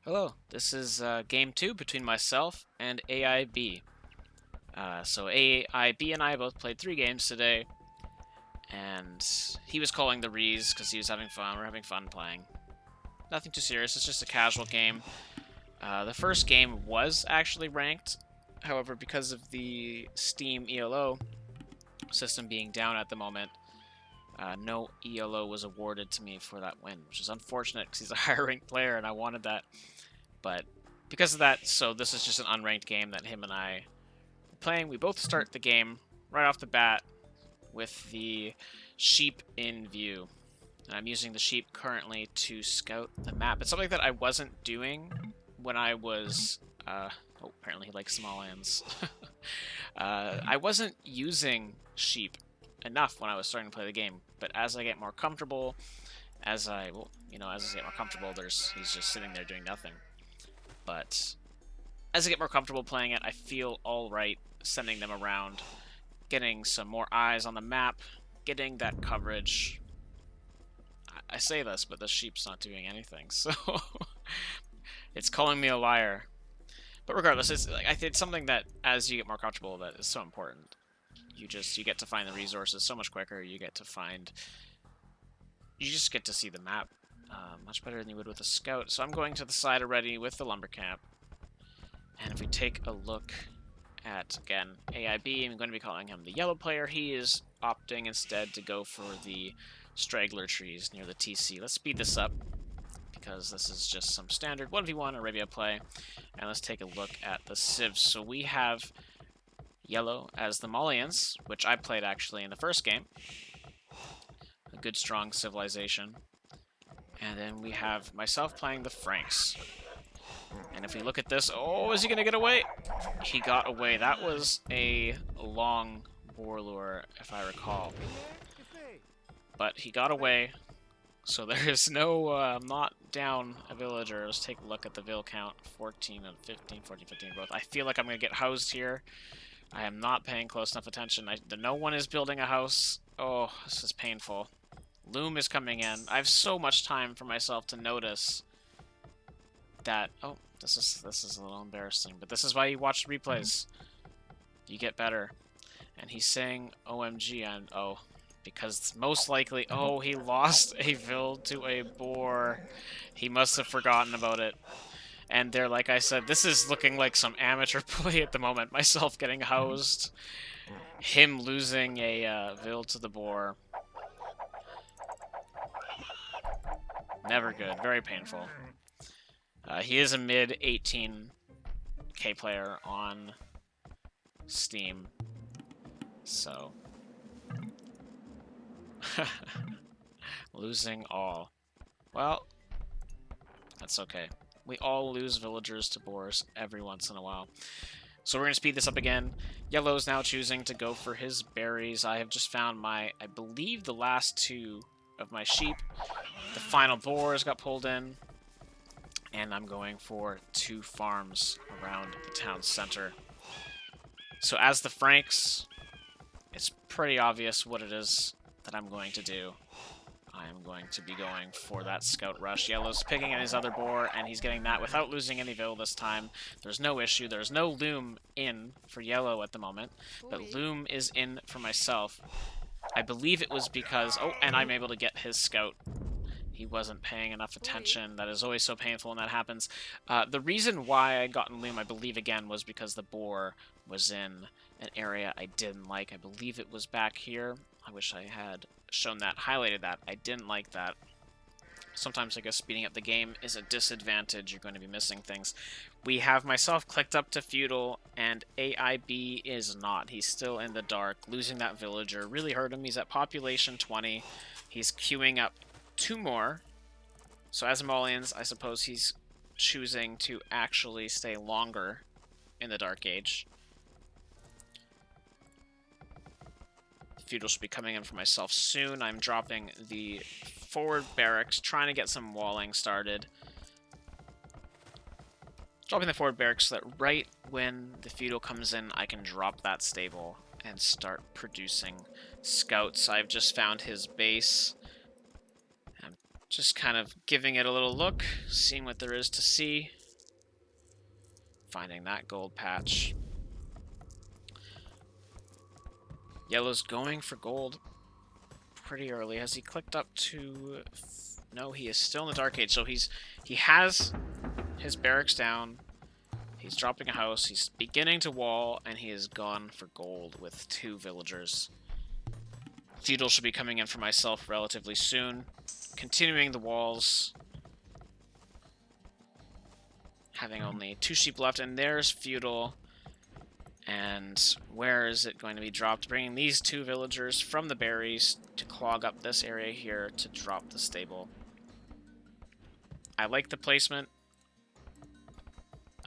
Hello, this is game 2 between myself and AIB. So AIB and I both played 3 games today, and he was calling the Rees because he was having fun. We're having fun playing. Nothing too serious, it's just a casual game. The first game was actually ranked, however, because of the Steam ELO system being down at the moment, no ELO was awarded to me for that win, which is unfortunate because he's a higher ranked player and I wanted that. But because of that, so this is just an unranked game that him and I are playing. We both start the game right off the bat with the sheep in view. And I'm using the sheep currently to scout the map. It's something that I wasn't doing when I was... oh, apparently he likes small lands. I wasn't using sheep enough when I was starting to play the game, but as I get more comfortable, as I get more comfortable, he's just sitting there doing nothing. But as I get more comfortable playing it, I feel alright sending them around, getting some more eyes on the map, getting that coverage. I say this, but the sheep's not doing anything, so it's calling me a liar. But regardless, it's something that as you get more comfortable that is so important. You get to find the resources so much quicker. You just get to see the map much better than you would with a scout. So I'm going to the side already with the lumber camp. And if we take a look at, again, AIB, I'm going to be calling him the yellow player. He is opting instead to go for the straggler trees near the TC. Let's speed this up because this is just some standard 1v1 Arabia play. And let's take a look at the civs. So we have yellow as the Malians, which I played actually in the first game. A good strong civilization. And then we have myself playing the Franks. And if we look at this, oh, is he going to get away? He got away. That was a long boar lure, if I recall. But he got away, so there is no, not down a villager. Let's take a look at the vill count, 14 and 15, 14, 15 both. I feel like I'm going to get housed here. I am not paying close enough attention. No one is building a house. Oh, this is painful. Loom is coming in. I have so much time for myself to notice that... Oh, this is a little embarrassing, but this is why you watch replays. You get better. And he's saying OMG, and oh, because most likely... Oh, he lost a vill to a boar. He must have forgotten about it. And there, like I said, this is looking like some amateur play at the moment. Myself getting housed. Him losing a vill to the boar. Never good. Very painful. He is a mid 18k player on Steam. So. Losing all. Well, that's okay. We all lose villagers to boars every once in a while. So we're going to speed this up again. Yellow is now choosing to go for his berries. I have just found I believe the last 2 of my sheep. The final boars got pulled in. And I'm going for 2 farms around the town center. So as the Franks, it's pretty obvious what it is that I'm going to do. I am going to be going for that scout rush. Yellow's picking at his other boar, and he's getting that without losing any vill this time. There's no issue. There's no loom in for yellow at the moment, but loom is in for myself. I believe it was because... Oh, and I'm able to get his scout. He wasn't paying enough attention. That is always so painful when that happens. The reason why I got in loom, I believe, again, was because the boar was in an area I didn't like. I believe it was back here. I wish I had shown that, highlighted that. I didn't like that. Sometimes I guess speeding up the game is a disadvantage. You're going to be missing things. We have myself clicked up to feudal, and AIB is not. He's still in the dark. Losing that villager really hurt him. He's at population 20. He's queuing up 2 more. So as Malians, I suppose he's choosing to actually stay longer in the Dark Age. Feudal should be coming in for myself soon. I'm dropping the forward barracks, trying to get some walling started. Dropping the forward barracks so that right when the feudal comes in, I can drop that stable and start producing scouts. I've just found his base. Just kind of giving it a little look, seeing what there is to see. Finding that gold patch. Yellow's going for gold pretty early. Has he clicked up to... No, he is still in the Dark Age. So he has his barracks down. He's dropping a house. He's beginning to wall, and he has gone for gold with 2 villagers. Feudal should be coming in for myself relatively soon. Continuing the walls. Having only 2 sheep left, and there's Feudal. And where is it going to be dropped? Bringing these 2 villagers from the berries to clog up this area here to drop the stable. I like the placement.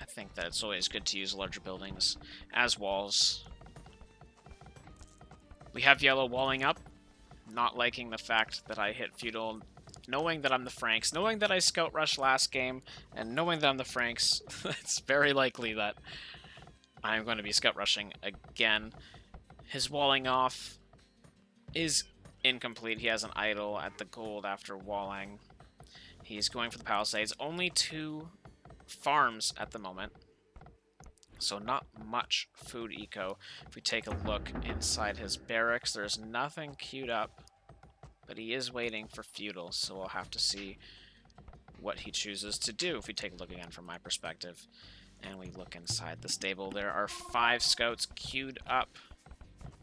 I think that it's always good to use larger buildings as walls. We have Yellow walling up, not liking the fact that I hit Feudal, knowing that I'm the Franks, knowing that I scout rushed last game, and knowing that I'm the Franks, it's very likely that I'm going to be scout rushing again. His walling off is incomplete. He has an idol at the gold after walling. He's going for the palisades. Only 2 farms at the moment, so not much food eco. If we take a look inside his barracks, there's nothing queued up, but he is waiting for Feudal, so we'll have to see what he chooses to do if we take a look again from my perspective. And we look inside the stable. There are 5 scouts queued up,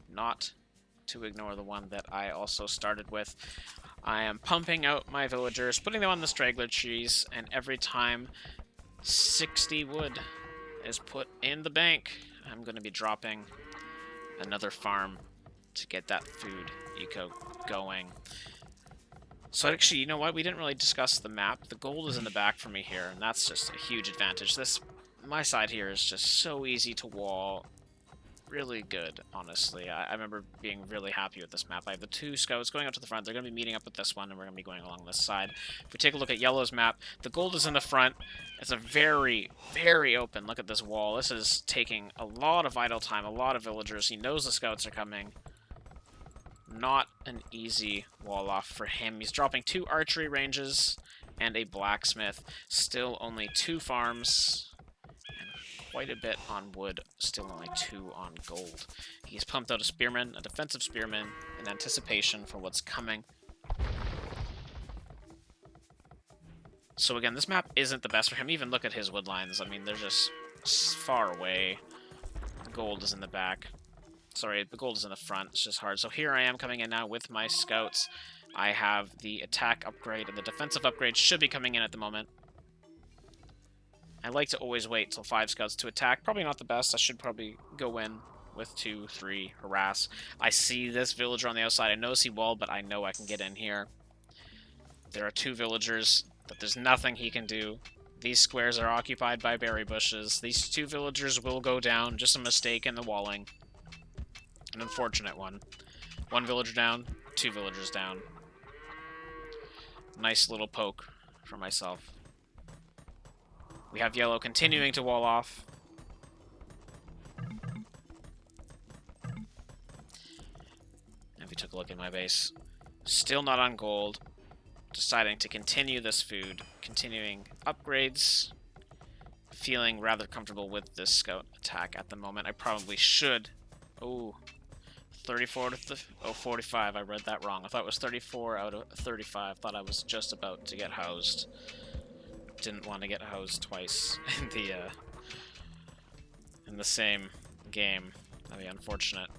not to ignore the one that I also started with. I am pumping out my villagers, putting them on the straggler trees, and every time 60 wood is put in the bank, I'm going to be dropping another farm to get that food eco going. So actually, you know what? We didn't really discuss the map. The gold is in the back for me here, and that's just a huge advantage. My side here is just so easy to wall. Really good, honestly. I remember being really happy with this map. I have the 2 scouts going out to the front. They're going to be meeting up with this one, and we're going to be going along this side. If we take a look at Yellow's map, the gold is in the front. It's a very, very open. Look at this wall. This is taking a lot of idle time, a lot of villagers. He knows the scouts are coming. Not an easy wall off for him. He's dropping 2 archery ranges and a blacksmith. Still only 2 farms. Quite a bit on wood, still only 2 on gold. He's pumped out a spearman, a defensive spearman, in anticipation for what's coming. So again, this map isn't the best for him. Even look at his wood lines. I mean, they're just far away. The gold is in the back. Sorry, the gold is in the front. It's just hard. So here I am coming in now with my scouts. I have the attack upgrade, and the defensive upgrade should be coming in at the moment. I like to always wait till 5 scouts to attack. Probably not the best. I should probably go in with 2, 3, harass. I see this villager on the outside. I notice he walled, but I know I can get in here. There are 2 villagers, but there's nothing he can do. These squares are occupied by berry bushes. These 2 villagers will go down. Just a mistake in the walling. An unfortunate one. 1 villager down, 2 villagers down. Nice little poke for myself. We have Yellow continuing to wall off. And if we took a look at my base, still not on gold. Deciding to continue this food, continuing upgrades. Feeling rather comfortable with this scout attack at the moment. I probably should. Oh, 34 to 45. I read that wrong. I thought it was 34 out of 35. Thought I was just about to get housed. Didn't want to get hosed twice in the same game. That'd be unfortunate.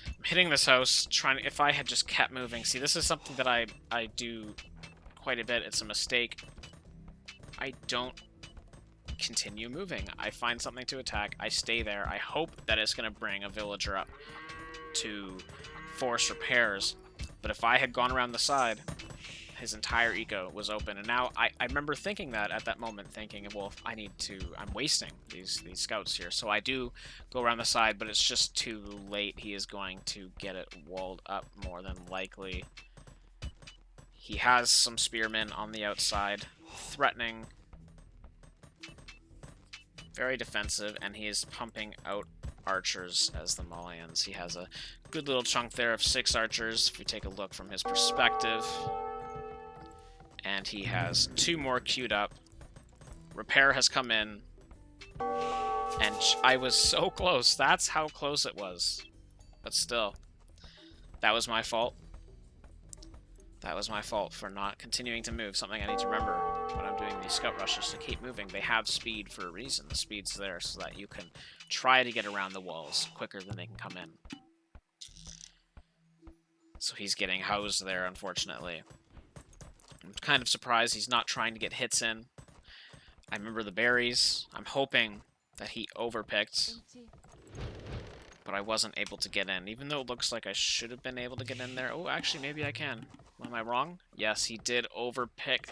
I'm hitting this house, trying. If I had just kept moving, see, this is something that I do quite a bit. It's a mistake. I don't continue moving. I find something to attack. I stay there. I hope that it's going to bring a villager up to force repairs. But if I had gone around the side, his entire eco was open, and now I remember thinking that at that moment, thinking, well, I'm wasting these scouts here, so I do go around the side, but it's just too late. He is going to get it walled up more than likely. He has some spearmen on the outside, threatening, very defensive, and he is pumping out archers as the mullions. He has a good little chunk there of 6 archers, if we take a look from his perspective. And he has 2 more queued up. Repair has come in. And I was so close. That's how close it was. But still, that was my fault. That was my fault for not continuing to move. Something I need to remember when I'm doing these scout rushes, to keep moving. They have speed for a reason. The speed's there so that you can try to get around the walls quicker than they can come in. So he's getting housed there, unfortunately. I'm kind of surprised he's not trying to get hits in. I remember the berries. I'm hoping that he overpicked, but I wasn't able to get in, even though it looks like I should have been able to get in there. Oh, actually, maybe I can. Am I wrong? Yes, he did overpick,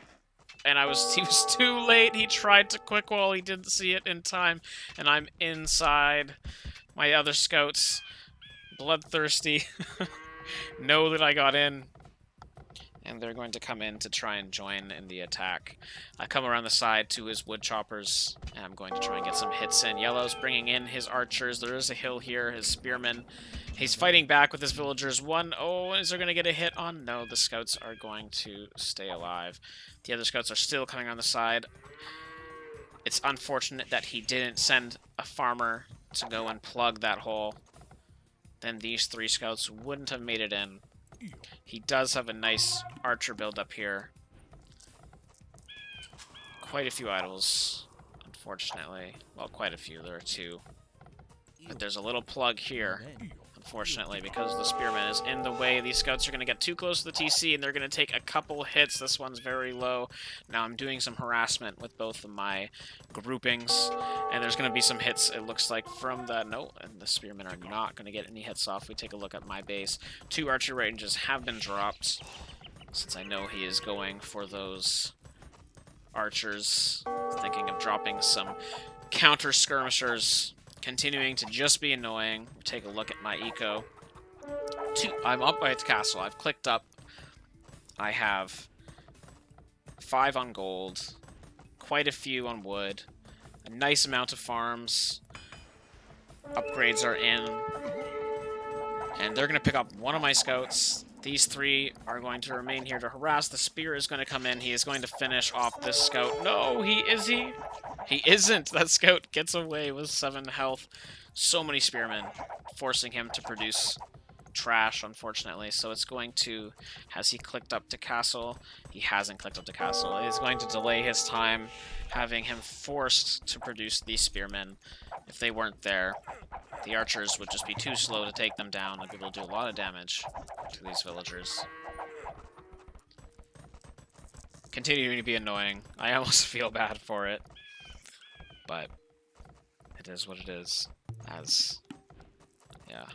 and he was too late. He tried to quick wall. He didn't see it in time, and I'm inside. My other scouts, bloodthirsty, know that I got in, and they're going to come in to try and join in the attack. I come around the side to his wood choppers, and I'm going to try and get some hits in. Yellow's bringing in his archers. There is a hill here, his spearmen. He's fighting back with his villagers. Oh, is there going to get a hit on? No, the scouts are going to stay alive. The other scouts are still coming on the side. It's unfortunate that he didn't send a farmer to go and plug that hole. Then these 3 scouts wouldn't have made it in. He does have a nice archer build up here. Quite a few idols, unfortunately. Well, quite a few. There are 2. But there's a little plug here, unfortunately, because the spearman is in the way. These scouts are going to get too close to the TC, and they're going to take a couple hits. This one's very low. Now I'm doing some harassment with both of my groupings, and there's going to be some hits, it looks like, from the... No, and the spearmen are not going to get any hits off. We take a look at my base. 2 archer ranges have been dropped, since I know he is going for those archers. Thinking of dropping some counter skirmishers. Continuing to just be annoying. Take a look at my eco. I'm up by its castle. I've clicked up. I have 5 on gold. Quite a few on wood. A nice amount of farms. Upgrades are in. And they're going to pick up one of my scouts. These 3 are going to remain here to harass. The spear is going to come in. He is going to finish off this scout. No, is he? He isn't! That scout gets away with 7 health. So many spearmen, forcing him to produce trash, unfortunately. So it's going to... Has he clicked up to castle? He hasn't clicked up to castle. It is going to delay his time, having him forced to produce these spearmen. If they weren't there, the archers would just be too slow to take them down and be able to do a lot of damage to these villagers. Continuing to be annoying. I almost feel bad for it. But it is what it is. Yeah.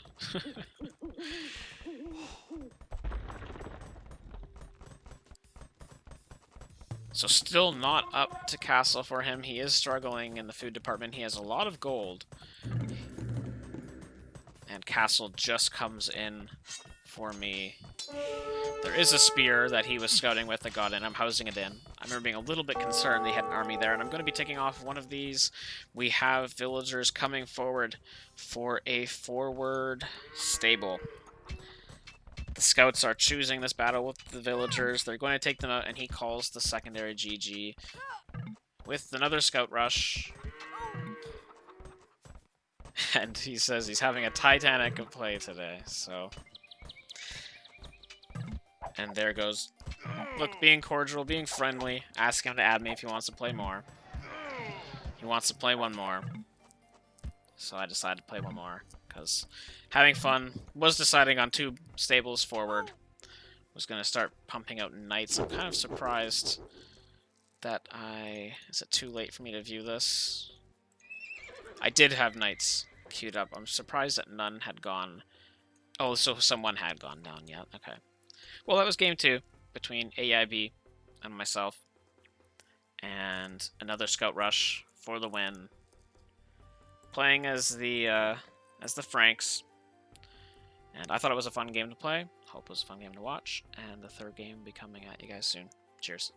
So still not up to castle for him. He is struggling in the food department. He has a lot of gold. And castle just comes in for me. There is a spear that he was scouting with that got in. I'm housing it in. I remember being a little bit concerned they had an army there, and I'm going to be taking off one of these. We have villagers coming forward for a forward stable. The scouts are choosing this battle with the villagers. They're going to take them out, and he calls the secondary GG with another scout rush. And he says he's having a Titanic of play today, so... And there goes... Look, being cordial, being friendly, asking him to add me if he wants to play more. He wants to play one more. So I decided to play one more, because having fun, was deciding on 2 stables forward. Was going to start pumping out knights. I'm kind of surprised that Is it too late for me to view this? I did have knights queued up. I'm surprised that none had gone... Oh, so someone had gone down yet. Okay. Well, that was game 2 between AIB and myself. And another scout rush for the win. Playing as the Franks. And I thought it was a fun game to play. Hope it was a fun game to watch. And the 3rd game will be coming at you guys soon. Cheers.